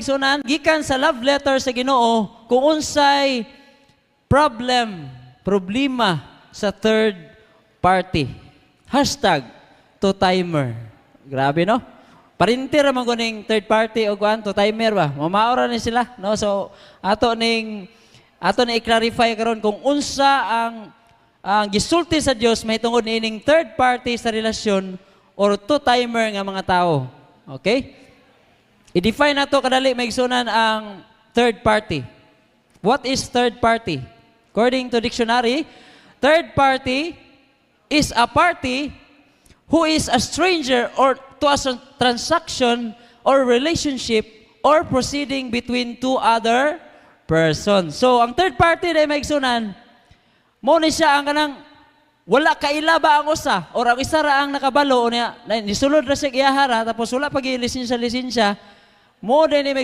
Sunan, gikan sa love letter sa Ginoo kung unsay problema sa third party. Hashtag to timer. Grabe, no? Parintir man ko ning third party o kuan to timer ba? Mamaora ni sila, no? So ato ni i-clarify karon kung unsa ang gisulti sa Dios may tungod niining third party sa relasyon or to timer nga mga tao. Okay? I-define nato kadali maigsunan ang third party. What is third party? According to dictionary, third party is a party who is a stranger or to a transaction or relationship or proceeding between two other persons. So, ang third party na maigsunan, mo ni siya ang kanang wala kaila ba ang usa or ang isa ra ang nakabalo niya nisulod ra siya iyahara tapos wala pag lisensya mo din ni